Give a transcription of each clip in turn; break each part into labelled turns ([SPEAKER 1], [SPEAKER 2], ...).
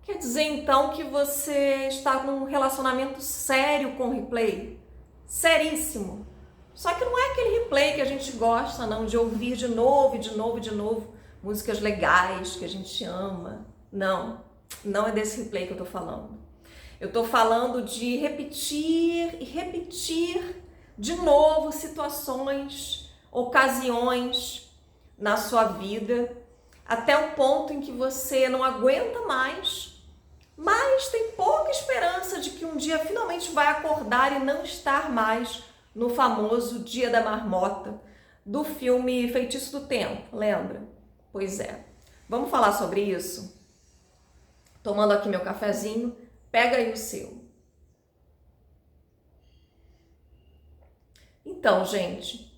[SPEAKER 1] Quer dizer então que você está num relacionamento sério com o replay? Seríssimo. Só que não é aquele replay que a gente gosta não, de ouvir de novo, de novo, de novo, músicas legais que a gente ama. Não, não é desse replay que eu tô falando. Eu tô falando de repetir e repetir de novo situações, ocasiões na sua vida, até o ponto em que você não aguenta mais, mas tem pouca esperança de que um dia finalmente vai acordar e não estar mais no famoso Dia da Marmota do filme Feitiço do Tempo, lembra? Pois é. Vamos falar sobre isso? Tomando aqui meu cafezinho, pega aí o seu. Então, gente,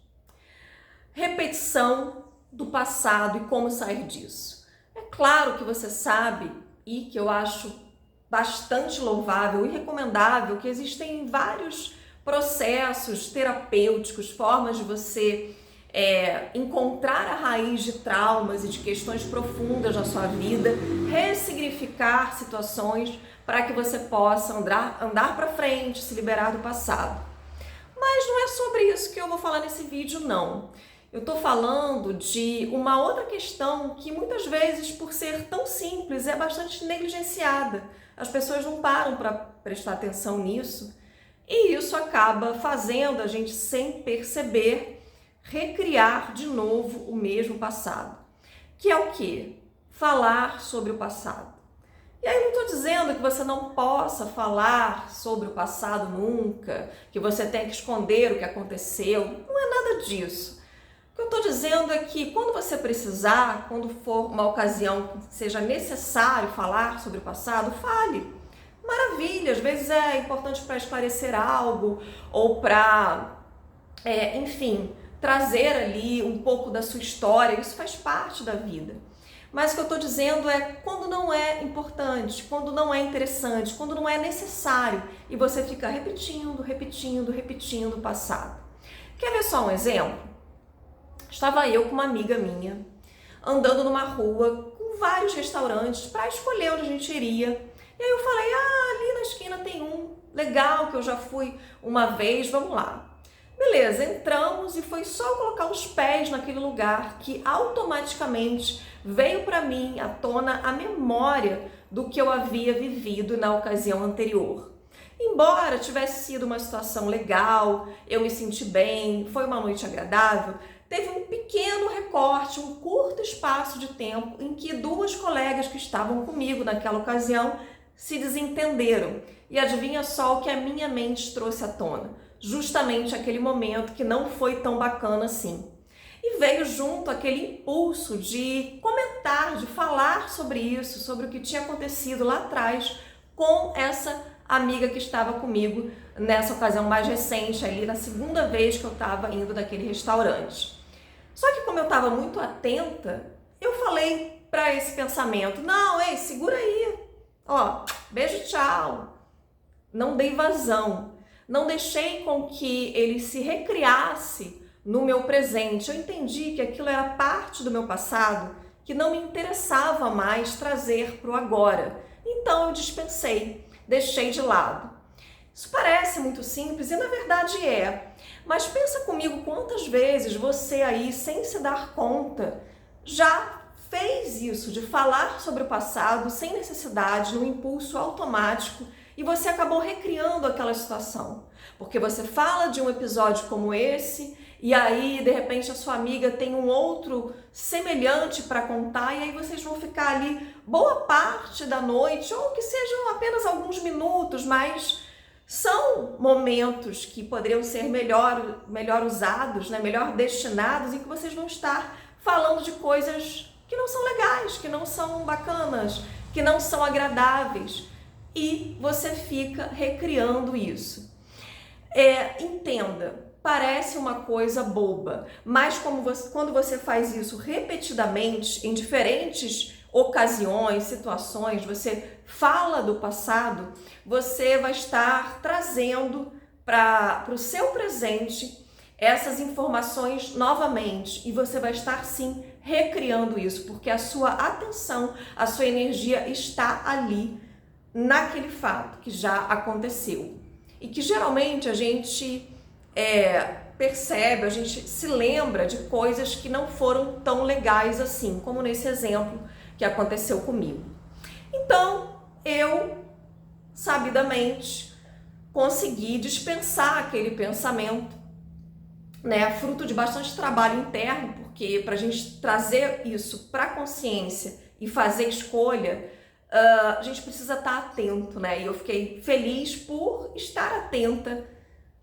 [SPEAKER 1] repetição do passado e como sair disso. É claro que você sabe e que eu acho bastante louvável e recomendável que existem vários processos terapêuticos, formas de você encontrar a raiz de traumas e de questões profundas na sua vida, ressignificar situações para que você possa andar para frente, se liberar do passado. Mas não é sobre isso que eu vou falar nesse vídeo, não. Eu estou falando de uma outra questão que muitas vezes, por ser tão simples, é bastante negligenciada. As pessoas não param para prestar atenção nisso e isso acaba fazendo a gente, sem perceber, recriar de novo o mesmo passado. Que é o quê? Falar sobre o passado. E aí eu não estou dizendo que você não possa falar sobre o passado nunca, que você tem que esconder o que aconteceu, não é nada disso. O que eu estou dizendo é que quando você precisar, quando for uma ocasião que seja necessário falar sobre o passado, fale. Maravilha, às vezes é importante para esclarecer algo ou para, enfim, trazer ali um pouco da sua história, isso faz parte da vida. Mas o que eu estou dizendo é quando não é importante, quando não é interessante, quando não é necessário e você fica repetindo o passado. Quer ver só um exemplo? Estava eu com uma amiga minha andando numa rua com vários restaurantes para escolher onde a gente iria. E aí eu falei, ali na esquina tem um legal que eu já fui uma vez, vamos lá. Beleza, entramos e foi só colocar os pés naquele lugar que automaticamente veio para mim à tona a memória do que eu havia vivido na ocasião anterior. Embora tivesse sido uma situação legal, eu me senti bem, foi uma noite agradável, teve um pequeno recorte, um curto espaço de tempo em que duas colegas que estavam comigo naquela ocasião se desentenderam. E adivinha só o que a minha mente trouxe à tona? Justamente aquele momento que não foi tão bacana assim. E veio junto aquele impulso de comentar, de falar sobre isso, sobre o que tinha acontecido lá atrás com essa amiga que estava comigo nessa ocasião mais recente, ali na segunda vez que eu estava indo naquele restaurante. Só que como eu estava muito atenta, eu falei para esse pensamento, não, ei, segura aí, ó, beijo, tchau. Não dei vazão, não deixei com que ele se recriasse no meu presente. Eu entendi que aquilo era parte do meu passado, que não me interessava mais trazer para o agora. Então eu dispensei, deixei de lado. Isso parece muito simples e na verdade é. Mas pensa comigo quantas vezes você aí, sem se dar conta, já fez isso, de falar sobre o passado sem necessidade, num impulso automático, e você acabou recriando aquela situação. Porque você fala de um episódio como esse, e aí, de repente, a sua amiga tem um outro semelhante para contar, e aí vocês vão ficar ali boa parte da noite, ou que sejam apenas alguns minutos, mas são momentos que poderiam ser melhor usados, né? Melhor destinados, em que vocês vão estar falando de coisas que não são legais, que não são bacanas, que não são agradáveis. E você fica recriando isso. Entenda, parece uma coisa boba, mas quando você faz isso repetidamente, em diferentes ocasiões, situações, você fala do passado, você vai estar trazendo para o seu presente essas informações novamente e você vai estar sim recriando isso, porque a sua atenção, a sua energia está ali naquele fato que já aconteceu. E que geralmente a gente percebe, a gente se lembra de coisas que não foram tão legais assim, como nesse exemplo que aconteceu comigo. Então, eu, sabidamente, consegui dispensar aquele pensamento, né, fruto de bastante trabalho interno, porque para a gente trazer isso para a consciência e fazer escolha, a gente precisa estar atento, né? E eu fiquei feliz por estar atenta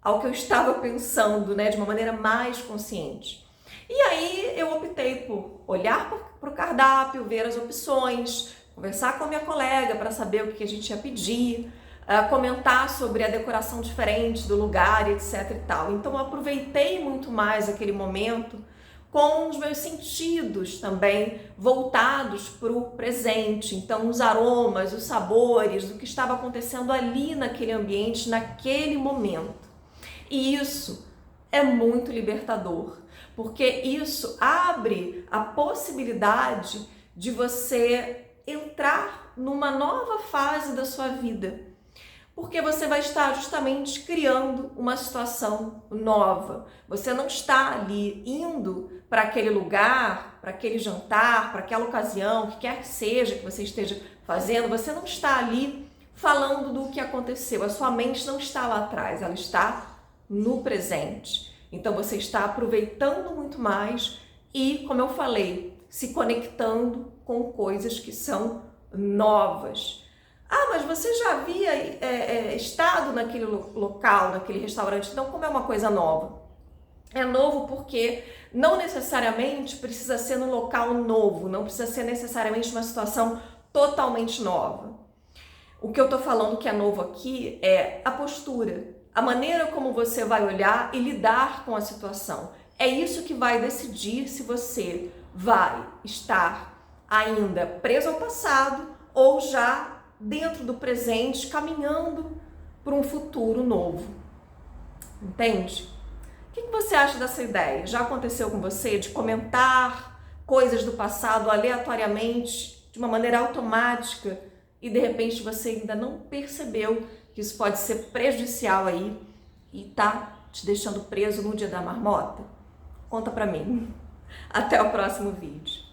[SPEAKER 1] ao que eu estava pensando, né, de uma maneira mais consciente. E aí eu optei por olhar para o cardápio, ver as opções, conversar com a minha colega para saber o que a gente ia pedir, comentar sobre a decoração diferente do lugar, etc e tal. Então eu aproveitei muito mais aquele momento com os meus sentidos também voltados para o presente. Então os aromas, os sabores, o que estava acontecendo ali naquele ambiente, naquele momento. E isso é muito libertador, porque isso abre a possibilidade de você entrar numa nova fase da sua vida, porque você vai estar justamente criando uma situação nova. Você não está ali indo para aquele lugar, para aquele jantar, para aquela ocasião, o que quer que seja que você esteja fazendo, você não está ali falando do que aconteceu. A sua mente não está lá atrás, ela está no presente. Então você está aproveitando muito mais e, como eu falei, se conectando com coisas que são novas. Ah, mas você já havia estado naquele local, naquele restaurante, então como é uma coisa nova? É novo porque não necessariamente precisa ser num local novo, não precisa ser necessariamente uma situação totalmente nova. O que eu tô falando que é novo aqui é a postura, a maneira como você vai olhar e lidar com a situação. É isso que vai decidir se você vai estar ainda preso ao passado ou já dentro do presente, caminhando para um futuro novo. Entende? O que você acha dessa ideia? Já aconteceu com você de comentar coisas do passado aleatoriamente, de uma maneira automática, e de repente você ainda não percebeu que isso pode ser prejudicial aí e tá te deixando preso no dia da marmota? Conta pra mim. Até o próximo vídeo.